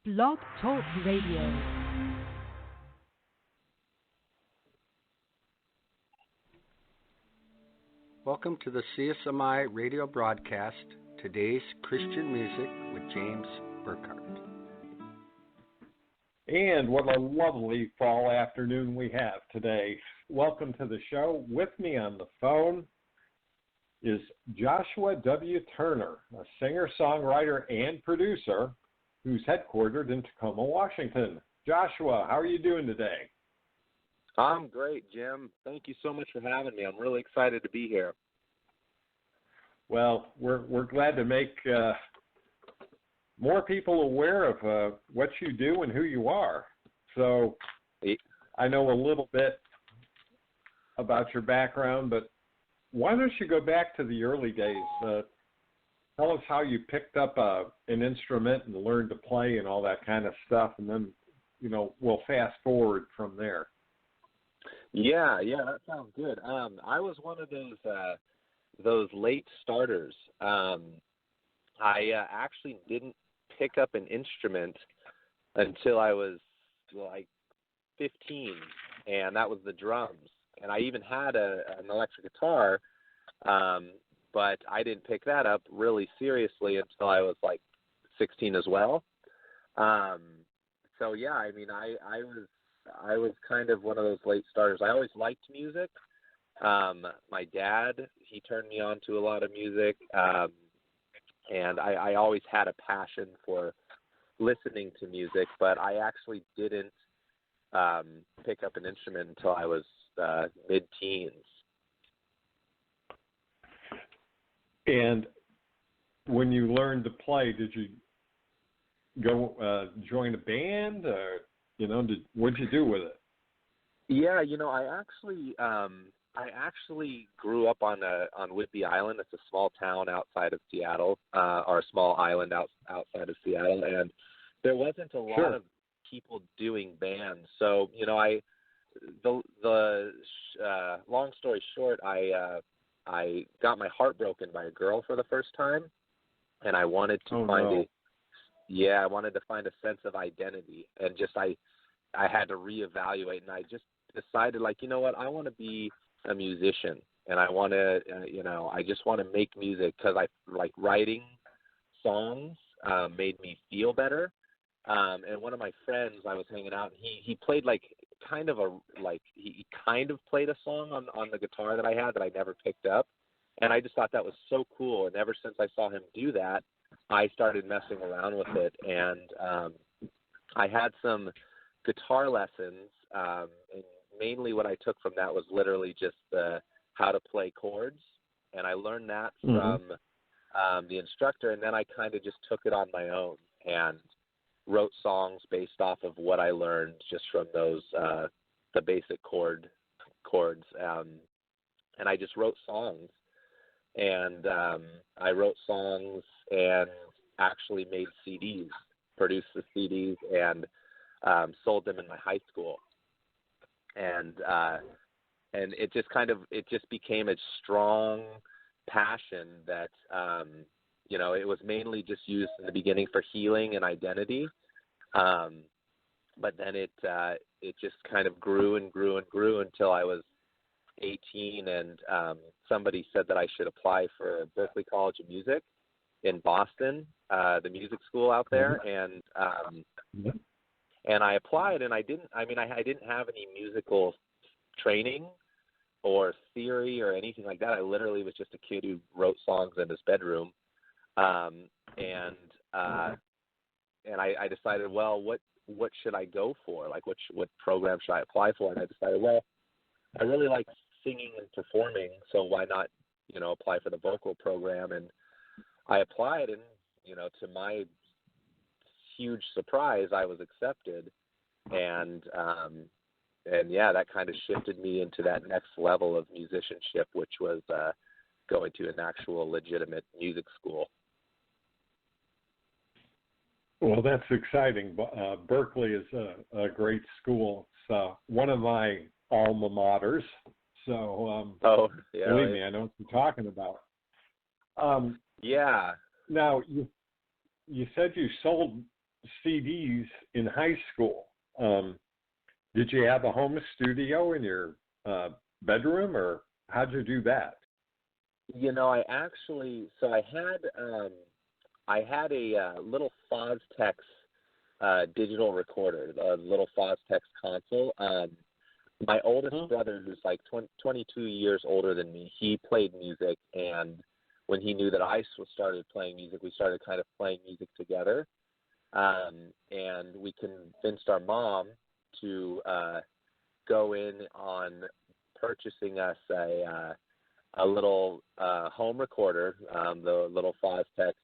Blog Talk Radio. Welcome to the CSMI radio broadcast, Today's Christian Music with James Burkhardt. And what a lovely fall afternoon we have today. Welcome to the show. With me on the phone is Joshua W. Turner, a singer-songwriter and producer who's headquartered in Tacoma, Washington. Joshua, how are you doing today? I'm great, Jim. Thank you so much for having me. I'm really excited to be here. Well, we're glad to make more people aware of what you do and who you are. So I know a little bit about your background, but why don't you go back to the early days? Tell us how you picked up an instrument and learned to play and all that kind of stuff, and then, we'll fast forward from there. Yeah, that sounds good. I was one of those late starters. I actually didn't pick up an instrument until I was like 15, and that was the drums. And I even had an electric guitar, but I didn't pick that up really seriously until I was like 16 as well. So yeah, I mean, I was kind of one of those late starters. I always liked music. My dad, he turned me on to a lot of music, and I always had a passion for listening to music, but I actually didn't pick up an instrument until I was mid-teens. And when you learned to play, did you go join a band? What'd you do with it? Yeah, I actually grew up on Whidbey Island. It's a small town outside of Seattle, or a small island outside of Seattle, and there wasn't a lot of people doing bands. So, the long story short, I got my heart broken by a girl for the first time, and I wanted to I wanted to find a sense of identity, and just I had to reevaluate, and I just decided, I want to be a musician, and I want to, I just want to make music because I like writing songs made me feel better. And one of my friends, I was hanging out, and he played he kind of played a song on the guitar that I had that I never picked up, and I just thought that was so cool. And ever since I saw him do that, I started messing around with it, and I had some guitar lessons, and mainly what I took from that was literally just how to play chords, and I learned that from the instructor, and then I kind of just took it on my own and wrote songs based off of what I learned just from those the basic chords, and I just wrote songs, and I wrote songs and actually made CDs, produced the CDs, and sold them in my high school. And it just became a strong passion that, it was mainly just used in the beginning for healing and identity. But then it just kind of grew and grew and grew until I was 18, and somebody said that I should apply for Berklee College of Music in Boston, the music school out there. And I applied, and I didn't have any musical training or theory or anything like that. I literally was just a kid who wrote songs in his bedroom. And I decided, well, what should I go for? Like, what program should I apply for? And I decided, well, I really like singing and performing, so why not, apply for the vocal program? And I applied, and, to my huge surprise, I was accepted, and that kind of shifted me into that next level of musicianship, which was going to an actual legitimate music school. Well, that's exciting. Berklee is a great school. It's one of my alma maters. So, believe me, I know what you're talking about. Yeah. Now, you said you sold CDs in high school. Did you have a home studio in your bedroom, or how'd you do that? You know, I had a little Fostex digital recorder, a little Fostex console. My oldest brother, who's like 22 years older than me, he played music, and when he knew that I started playing music, we started kind of playing music together. And we convinced our mom to go in on purchasing us a little home recorder, the little Fostex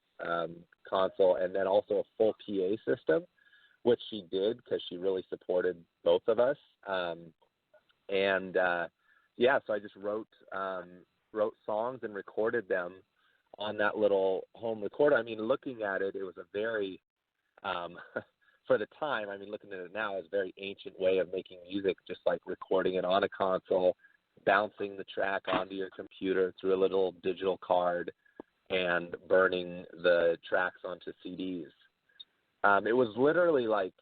console, and then also a full PA system, which she did because she really supported both of us. So I just wrote songs and recorded them on that little home recorder. I mean, looking at it, it was a very for the time, I mean, looking at it now, it's a very ancient way of making music, just like recording it on a console, bouncing the track onto your computer through a little digital card, and burning the tracks onto CDs. It was literally like,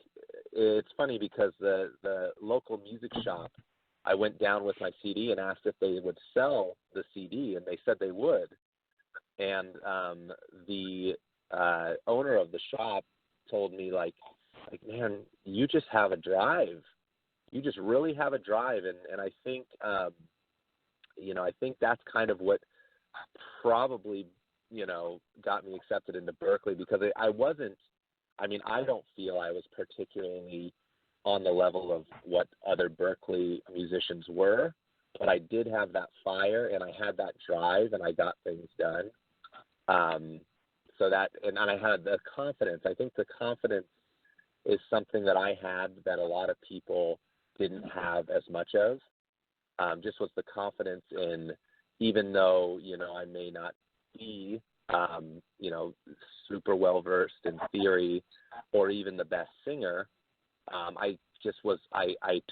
it's funny because the local music shop, I went down with my CD and asked if they would sell the CD, and they said they would. And the owner of the shop told me, like, man, you just have a drive. You just really have a drive. And I think, I think that's kind of what probably, got me accepted into Berklee, because I don't feel I was particularly on the level of what other Berklee musicians were, but I did have that fire, and I had that drive, and I got things done. And I had the confidence. I think the confidence is something that I had that a lot of people didn't have as much of. Just was the confidence in, even though, I may not be, super well versed in theory or even the best singer, I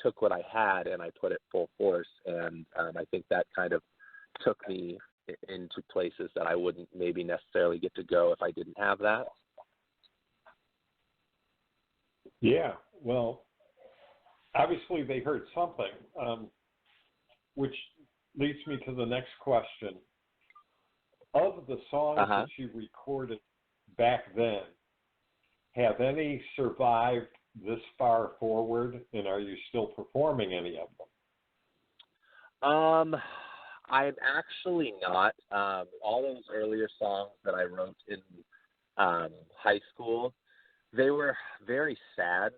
took what I had and I put it full force. And I think that kind of took me into places that I wouldn't maybe necessarily get to go if I didn't have that. Yeah, well, obviously they heard something, which leads me to the next question. Of the songs that you recorded back then, have any survived this far forward, and are you still performing any of them? I'm actually not. All those earlier songs that I wrote in high school, they were very sad,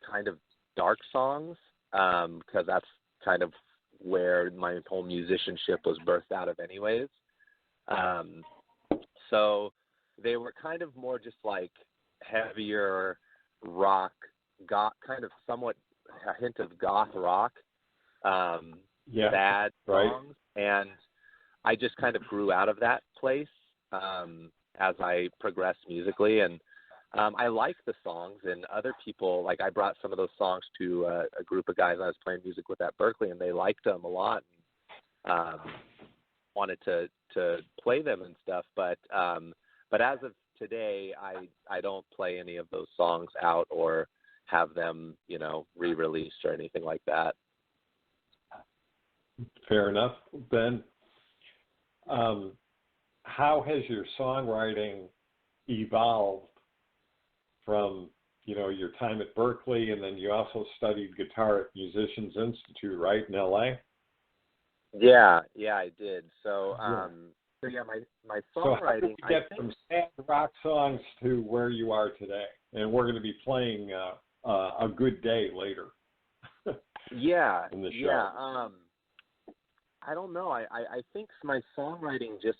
kind of dark songs, because that's kind of where my whole musicianship was birthed out of anyways. So they were kind of more just like heavier rock, kind of somewhat a hint of goth rock, sad songs. Right. And I just kind of grew out of that place as I progressed musically. And I like the songs, and other people, like I brought some of those songs to a group of guys I was playing music with at Berklee, and they liked them a lot. And, wanted to play them and stuff, but as of today, I don't play any of those songs out or have them, re-released or anything like that. Fair enough. Ben, how has your songwriting evolved from, your time at Berklee, and then you also studied guitar at Musicians Institute, right, in LA? Yeah, I did. So, my songwriting. So how did you get from sad rock songs to where you are today? And we're going to be playing A Good Day later. Yeah. In the show. Yeah. I don't know. I think my songwriting just,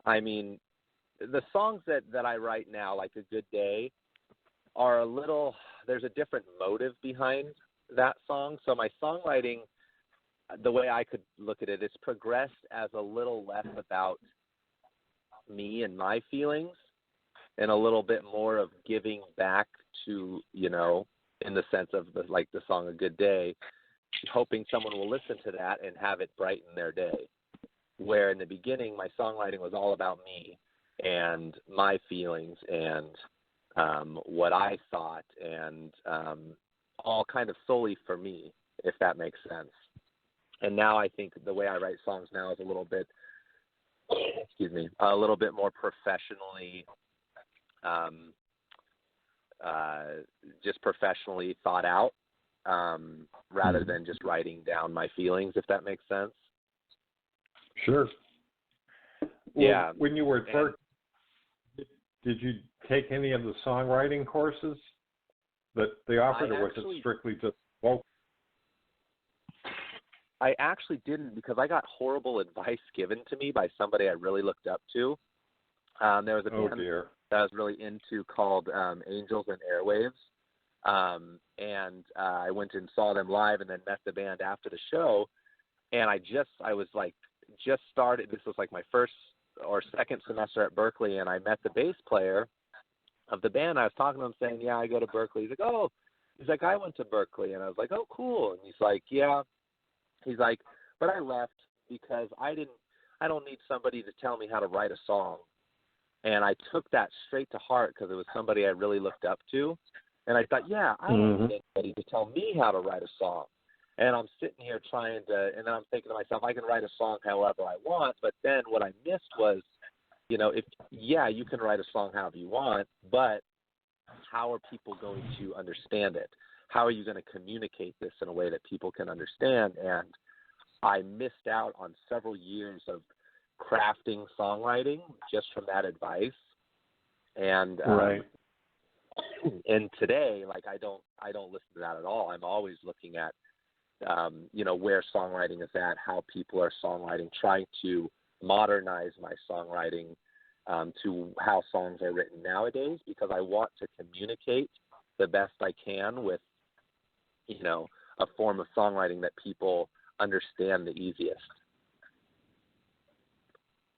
the songs that I write now, like A Good Day, are there's a different motive behind that song. So my songwriting, the way I could look at it, it's progressed as a little less about me and my feelings and a little bit more of giving back to, in the sense of the song A Good Day, hoping someone will listen to that and have it brighten their day. Where in the beginning, my songwriting was all about me and my feelings and, what I thought, and all kind of solely for me, if that makes sense. And now I think the way I write songs now is a little bit, a little bit more professionally, just professionally thought out, rather than just writing down my feelings, if that makes sense. Sure. Well, Yeah. when you were at Burkhardt, did you take any of the songwriting courses that they offered, or was it strictly just vocal? I actually didn't, because I got horrible advice given to me by somebody I really looked up to. There was a band that I was really into called Angels and Airwaves. And I went and saw them live and then met the band after the show. And I was just started. This was like my first or second semester at Berkeley, and I met the bass player of the band. I was talking to him saying, yeah, I go to Berkeley. He's like, oh, I went to Berkeley. And I was like, oh, cool. And he's like, yeah. He's like, but I left because I don't need somebody to tell me how to write a song. And I took that straight to heart because it was somebody I really looked up to. And I thought, yeah, I don't need anybody to tell me how to write a song. And I'm sitting here and then I'm thinking to myself, I can write a song however I want. But then what I missed was, you can write a song however you want, but how are people going to understand it? How are you going to communicate this in a way that people can understand? And I missed out on several years of crafting songwriting just from that advice. And and today, I don't listen to that at all. I'm always looking at where songwriting is at, how people are songwriting, trying to modernize my songwriting to how songs are written nowadays, because I want to communicate the best I can with a form of songwriting that people understand the easiest.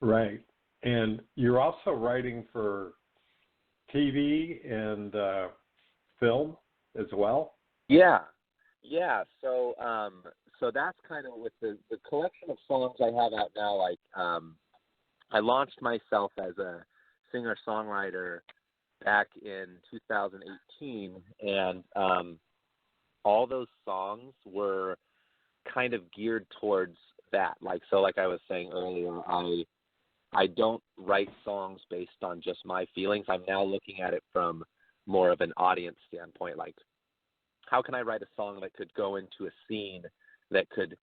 Right. And you're also writing for TV and film as well? Yeah. So that's kind of with the collection of songs I have out now. I launched myself as a singer-songwriter back in 2018, and all those songs were kind of geared towards that. Like I was saying earlier, I don't write songs based on just my feelings. I'm now looking at it from more of an audience standpoint. Like, how can I write a song that could go into a scene that could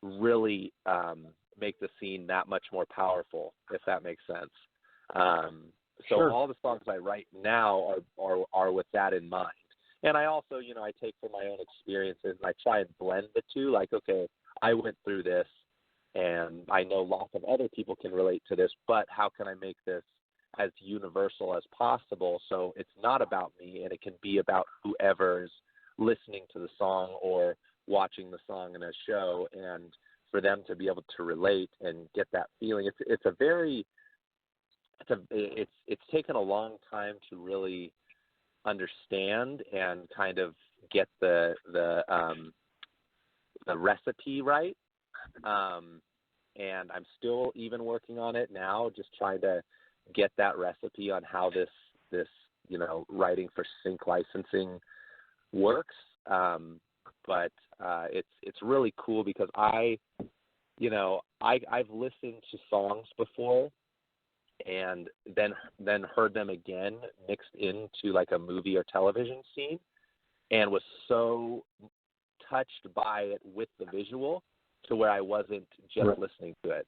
really make the scene that much more powerful, if that makes sense? Sure. All the songs I write now are with that in mind. And I also, I take from my own experiences and I try and blend the two. Like, okay, I went through this and I know lots of other people can relate to this, but how can I make this as universal as possible so it's not about me and it can be about whoever is listening to the song or watching the song in a show, and for them to be able to relate and get that feeling. It's taken a long time to really understand and kind of get the recipe right, and I'm still even working on it now, just trying to get that recipe on how this writing for sync licensing works. But it's really cool because I've listened to songs before and then heard them again mixed into like a movie or television scene, and was so touched by it with the visual to where I wasn't just listening to it.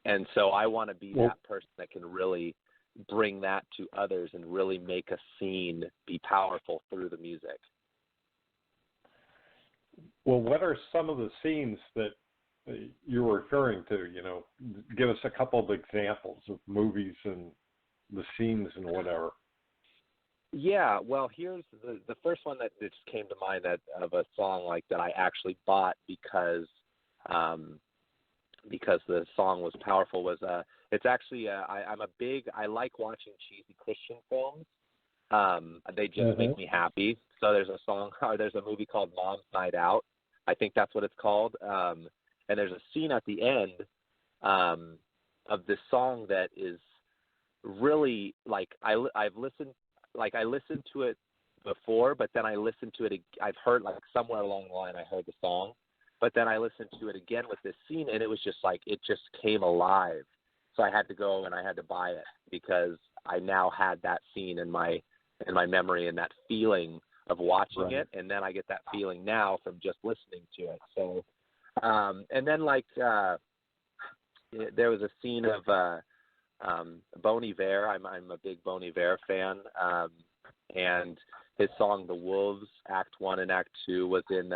And so I want to be that person that can really bring that to others and really make a scene be powerful through the music. Well, what are some of the scenes that you're referring to? Give us a couple of examples of movies and the scenes and whatever. Yeah, well, here's the first one that just came to mind of a song like that I actually bought because the song was powerful. It's actually I like watching cheesy Christian films. They just make me happy. So there's a movie called Mom's Night Out. I think that's what it's called. And there's a scene at the end of this song that is really, like, I've listened, like, I listened to it before, but then I listened to it, I've heard, like, somewhere along the line I heard the song, but then I listened to it again with this scene, and it was just like, it just came alive. So I had to go and I had to buy it because I now had that scene in my memory and that feeling of watching it, and then I get that feeling now from just listening to it. So, and then, like, there was a scene of Bon Iver. I'm a big Bon Iver fan, and his song "The Wolves," Act 1 and Act 2, was in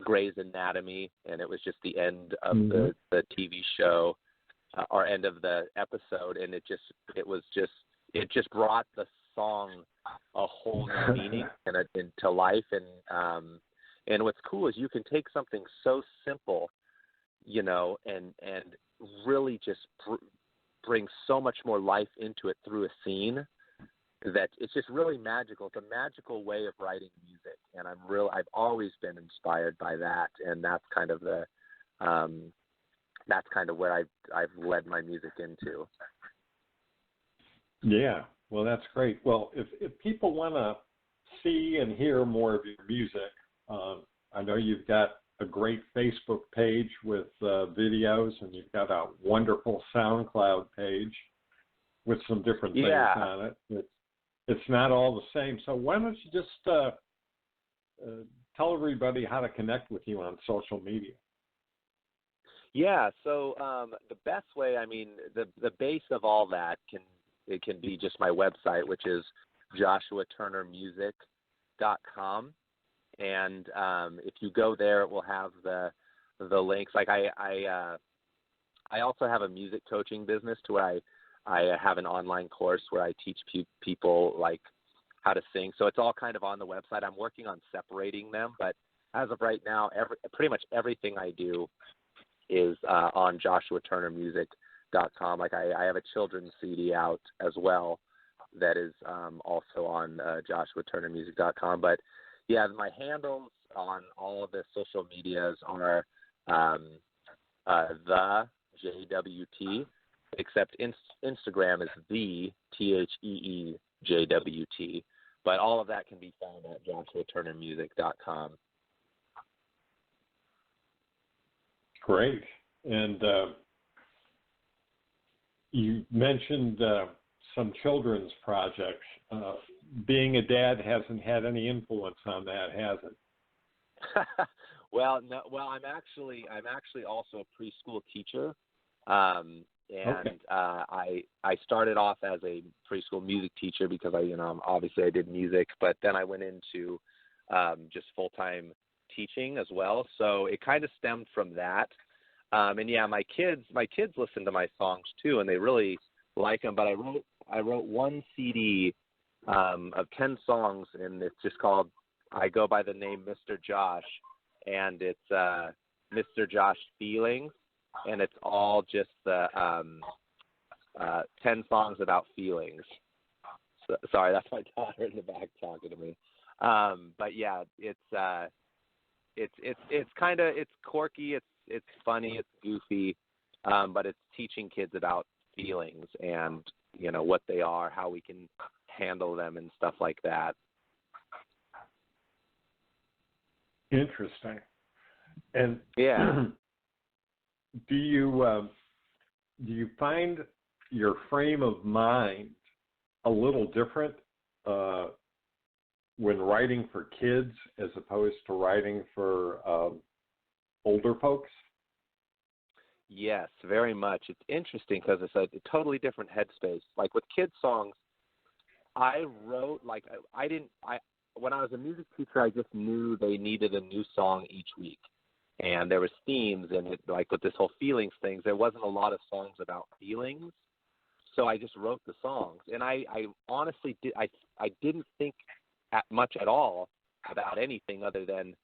Grey's Anatomy, and it was just the end of the TV show, or end of the episode, and it just brought the song a whole new meaning and into life. And what's cool is you can take something so simple, you know, and really just bring so much more life into it through a scene that it's just really magical. It's a magical way of writing music, and I've always been inspired by that, and that's kind of where I've led my music into. Yeah, well, that's great. Well, if people want to see and hear more of your music, I know you've got a great Facebook page with videos, and you've got a wonderful SoundCloud page with some different things on it. It's not all the same. So why don't you just tell everybody how to connect with you on social media? Yeah, so the best way, I mean, the base of all that can be just my website, which is joshuaturnermusic.com. And if you go there, it will have the links. Like I also have a music coaching business to where I have an online course where I teach people like how to sing. So it's all kind of on the website. I'm working on separating them, but as of right now, pretty much everything I do is on joshuaturnermusic.com. Like I have a children's CD out as well that is also on joshuaturnermusic.com. But yeah, my handles on all of the social medias are the JWT, except Instagram is the THEEJWT. But all of that can be found at joshuaturnermusic.com. Great. And you mentioned some children's projects. Being a dad hasn't had any influence on that, has it? Well, no. Well, I'm actually also a preschool teacher, Okay. I started off as a preschool music teacher because obviously I did music, but then I went into just full-time teaching as well. So it kind of stemmed from that. And yeah, my kids listen to my songs too, and they really like them. But I wrote one CD of 10 songs, and it's just called, I go by the name Mr. Josh, and it's Mr. Josh Feelings, and it's all just the 10 songs about feelings. So, sorry, that's my daughter in the back talking to me. But yeah, it's kind of, it's quirky, it's funny, it's goofy, but it's teaching kids about feelings and what they are, how we can handle them, and stuff like that. Interesting. And yeah, do you find your frame of mind a little different when writing for kids as opposed to writing for older folks? Yes, very much. It's interesting because it's a totally different headspace. Like with kids' songs, I wrote, like, when I was a music teacher, I just knew they needed a new song each week. And there was themes, and like with this whole feelings things, there wasn't a lot of songs about feelings. So I just wrote the songs. And I honestly didn't think much at all about anything other than,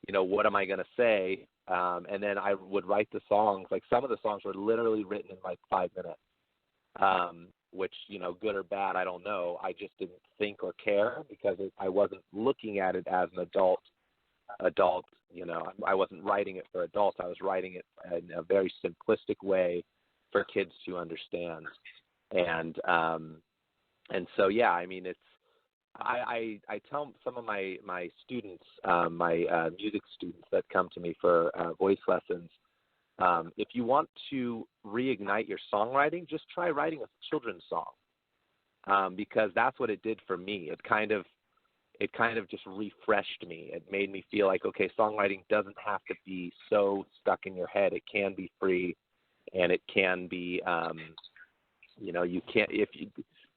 what am I going to say? And then I would write the songs. Like some of the songs were literally written in like 5 minutes, which, good or bad, I don't know. I just didn't think or care because I wasn't looking at it as an adult, I wasn't writing it for adults. I was writing it in a very simplistic way for kids to understand. And so, yeah, I mean, I tell some of my students, my music students that come to me for voice lessons, if you want to reignite your songwriting, just try writing a children's song, because that's what it did for me. It kind of just refreshed me. It made me feel like, okay, songwriting doesn't have to be so stuck in your head. It can be free, and it can be, you can't, if you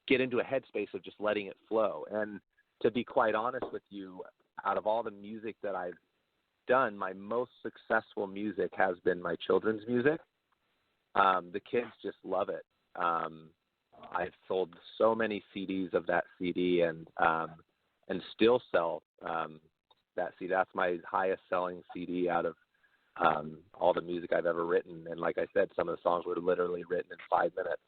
get into a headspace of just letting it flow. And to be quite honest with you, out of all the music that I've done, my most successful music has been my children's music. The kids just love it. I've sold so many CDs of that CD, and still sell that CD. That's my highest selling CD out of all the music I've ever written. And like I said, some of the songs were literally written in 5 minutes.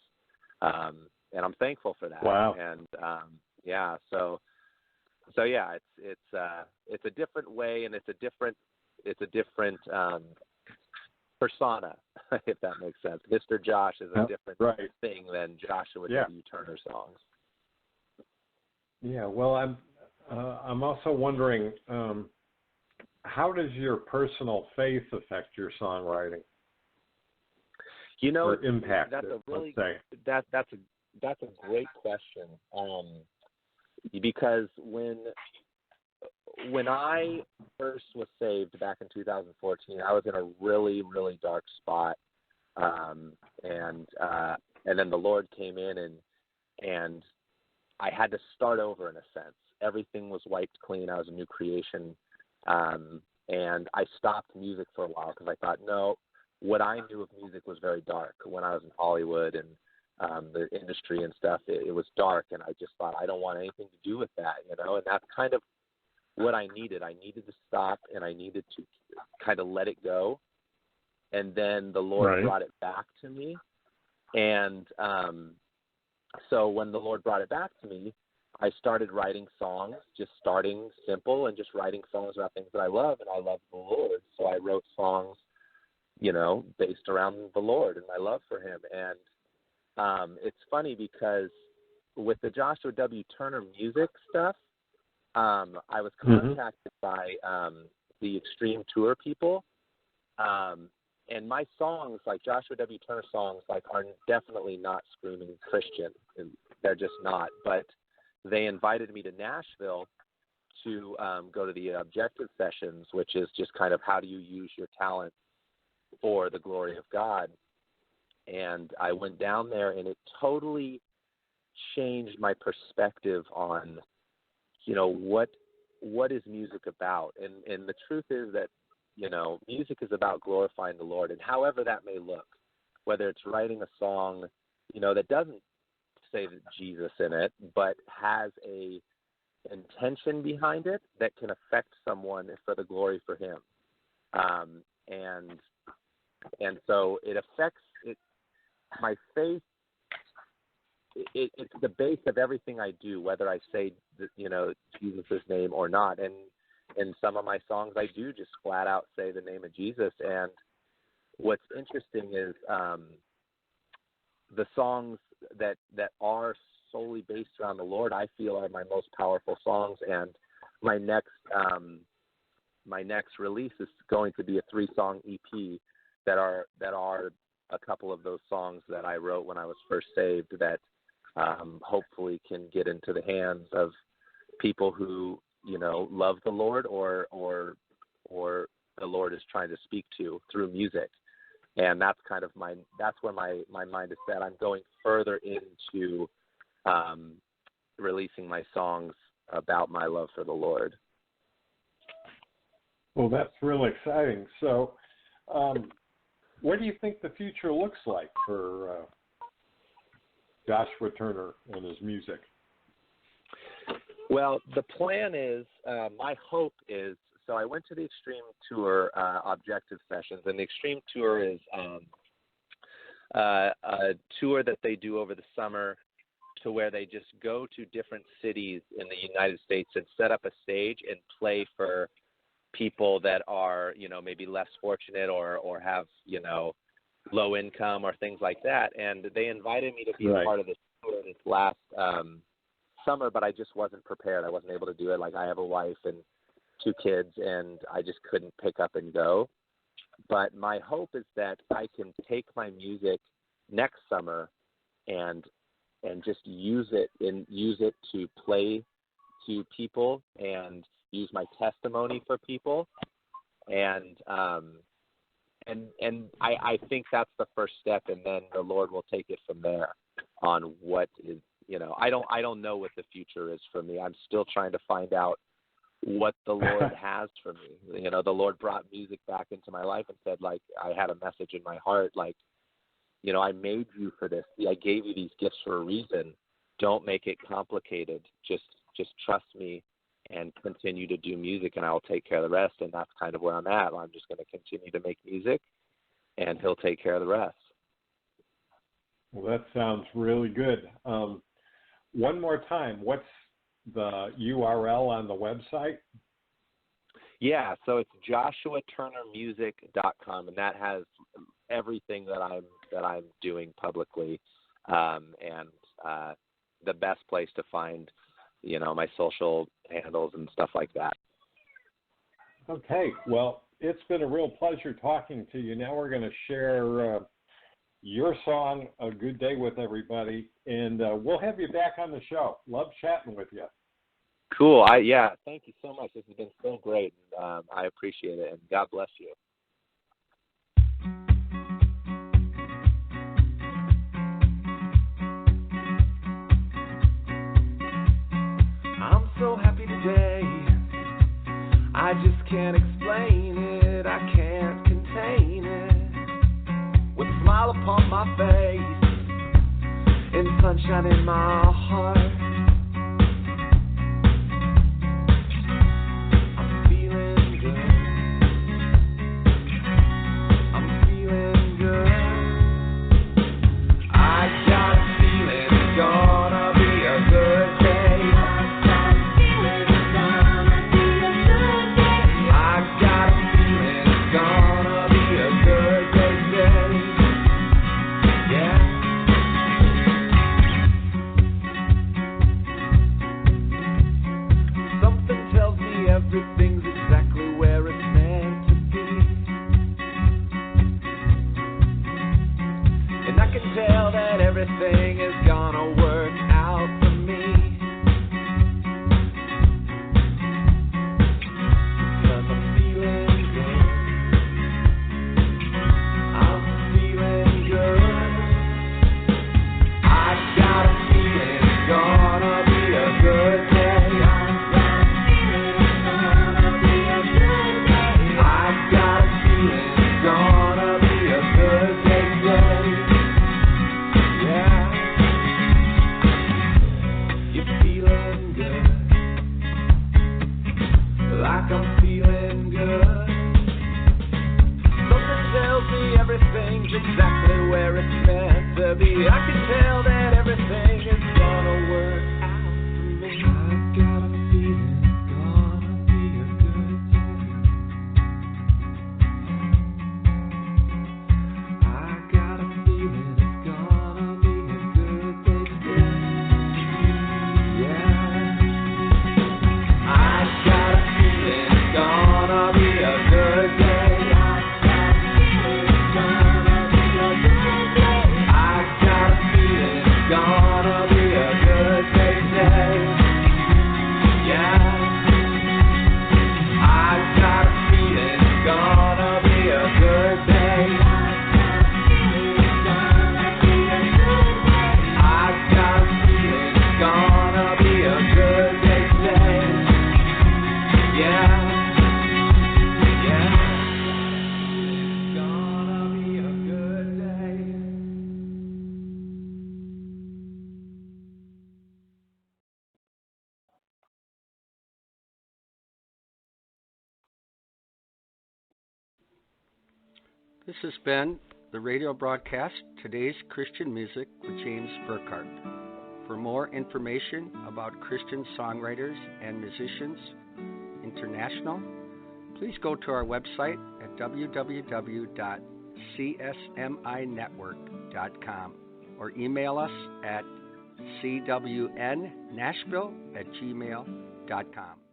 And I'm thankful for that. Wow. And yeah, so yeah, it's a different way, and it's a different persona, if that makes sense. Mr. Josh is a different thing than Joshua W. Turner songs. Yeah. Well, I'm also wondering, how does your personal faith affect your songwriting? Or impact that's it, a really that's a great question. Because when I first was saved back in 2014, I was in a really, really dark spot, and then the Lord came in, and I had to start over in a sense. Everything was wiped clean. I was a new creation, and I stopped music for a while because I thought, no, what I knew of music was very dark. When I was in Hollywood and the industry and stuff, it was dark, and I just thought, I don't want anything to do with that, and that's kind of what I needed. I needed to stop, and I needed to kind of let it go, and then the Lord brought it back to me, and so when the Lord brought it back to me, I started writing songs, just starting simple and just writing songs about things that I love, and I love the Lord, so I wrote songs, based around the Lord and my love for him. And it's funny because with the Joshua W. Turner music stuff, I was contacted by the Extreme Tour people, and my songs, like Joshua W. Turner songs, are definitely not screaming Christian. They're just not. But they invited me to Nashville to go to the objective sessions, which is just kind of how do you use your talent for the glory of God. And I went down there, and it totally changed my perspective on, what is music about? And the truth is that, music is about glorifying the Lord, and however that may look, whether it's writing a song, that doesn't say Jesus in it, but has a intention behind it that can affect someone for the glory for him. And so it affects it. My faith, it's the base of everything I do, whether I say, Jesus' name or not. And in some of my songs, I do just flat out say the name of Jesus. And what's interesting is the songs that are solely based around the Lord, I feel are my most powerful songs. And my next release is going to be a 3-song EP that are a couple of those songs that I wrote when I was first saved that hopefully can get into the hands of people who, love the Lord or the Lord is trying to speak to through music. And that's kind of that's where my mind is set. I'm going further into releasing my songs about my love for the Lord. Well, that's really exciting. So, what do you think the future looks like for Joshua Turner and his music? Well, the plan is, my hope is, so I went to the Extreme Tour objective sessions, and the Extreme Tour is a tour that they do over the summer to where they just go to different cities in the United States and set up a stage and play for people that are, maybe less fortunate or have, low income or things like that. And they invited me to be a part of this tour this last summer, but I just wasn't prepared. I wasn't able to do it. Like, I have a wife and 2 kids, and I just couldn't pick up and go. But my hope is that I can take my music next summer and just use it to play to people and use my testimony for people. And I think that's the first step, and then the Lord will take it from there on what is, I don't know what the future is for me. I'm still trying to find out what the Lord has for me. The Lord brought music back into my life and said, like, I had a message in my heart, like, I made you for this. I gave you these gifts for a reason. Don't make it complicated. Just trust me and continue to do music, and I'll take care of the rest. And that's kind of where I'm at. I'm just going to continue to make music, and He'll take care of the rest. Well, that sounds really good. One more time, what's the URL on the website? Yeah, so it's joshuaturnermusic.com, and that has everything that I'm doing publicly, and the best place to find, my social handles and stuff like that. Okay, well, it's been a real pleasure talking to you. Now we're going to share your song, A Good Day, with everybody, and we'll have you back on the show. Love chatting with you. Cool. Thank you so much. This has been so great. I appreciate it, and God bless you. I'm so happy today, I just can't explain it, I can't contain it. With a smile upon my face and sunshine in my heart, I'm feeling good, I'm feeling good. I got a feeling it's gonna be a good day. Everything's exactly where it's meant to be, and I can tell that everything is gonna work out for me, 'cause I'm feeling good, I'm feeling good. I got a feeling it's gonna be a good day. Everything's exactly where it's meant to be. I can tell that everything is gonna work out for me. I've got a feeling it's gonna be a good day. I got a feeling it's gonna be a good day today. Yeah. I got a feeling it's gonna be a good day. This has been the radio broadcast, Today's Christian Music with James Burkhardt. For more information about Christian songwriters and musicians international, please go to our website at www.csimusic.com. csminetwork.com or email us at cwnnashville@gmail.com.